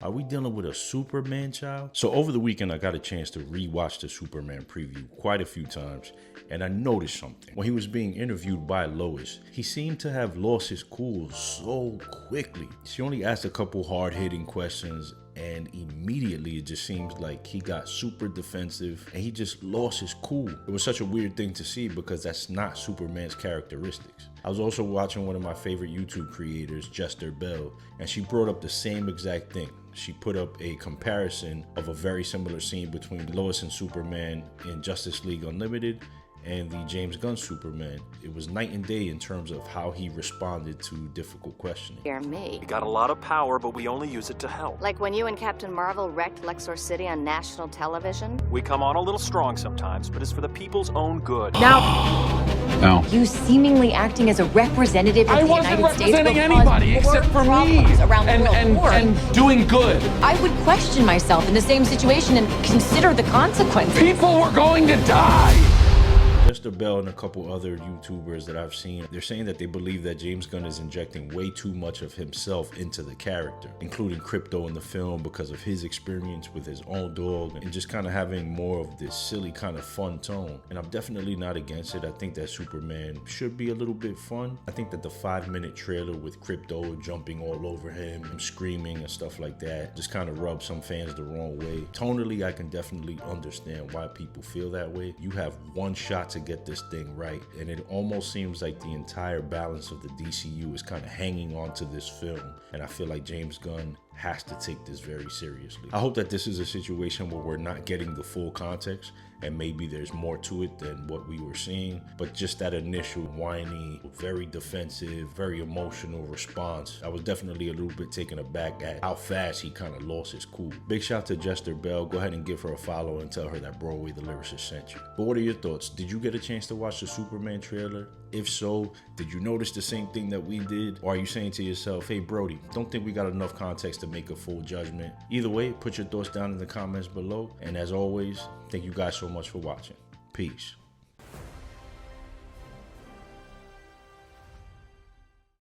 Are we dealing with a Superman child? So over the weekend, I got a chance to rewatch the Superman preview quite a few times, and I noticed something. When he was being interviewed by Lois, he seemed to have lost his cool so quickly. She only asked a couple hard-hitting questions, and immediately it just seems like he got super defensive and he just lost his cool. It was such a weird thing to see because that's not Superman's characteristics. I was also watching one of my favorite YouTube creators, Jester Bell, and she brought up the same exact thing. She put up a comparison of a very similar scene between Lois and Superman in Justice League Unlimited and the James Gunn Superman. It was night and day in terms of how he responded to difficult questioning. Hear me. We got a lot of power, but we only use it to help. Like when you and Captain Marvel wrecked Lexor City on national television? We come on a little strong sometimes, but it's for the people's own good. Now, You seemingly acting as a representative of I the wasn't United States representing will cause anybody more except for me problems around the world. and doing good. I would question myself in the same situation and consider the consequences. People were going to die. Jester Bell and a couple other YouTubers that I've seen, they're saying that they believe that James Gunn is injecting way too much of himself into the character, including Crypto in the film because of his experience with his own dog and just kind of having more of this silly kind of fun tone. And I'm definitely not against it. I think that Superman should be a little bit fun. I think that the 5-minute trailer with Crypto jumping all over him and screaming and stuff like that just kind of rubs some fans the wrong way. Tonally, I can definitely understand why people feel that way. You have one shot to get this thing right, and it almost seems like the entire balance of the DCU is kind of hanging on to this film, and I feel like James Gunn has to take this very seriously. I hope that this is a situation where we're not getting the full context and maybe there's more to it than what we were seeing, but just that initial whiny, very defensive, very emotional response, I was definitely a little bit taken aback at how fast he kind of lost his cool. Big shout out to Jester Bell. Go ahead and give her a follow and tell her that Broadway the Lyricist sent you. But what are your thoughts? Did you get a chance to watch the Superman trailer? If so, did you notice the same thing that we did? Or are you saying to yourself, hey Brody, don't think we got enough context to make a full judgment? Either way, put your thoughts down in the comments below. And as always, thank you guys so much for watching. Peace.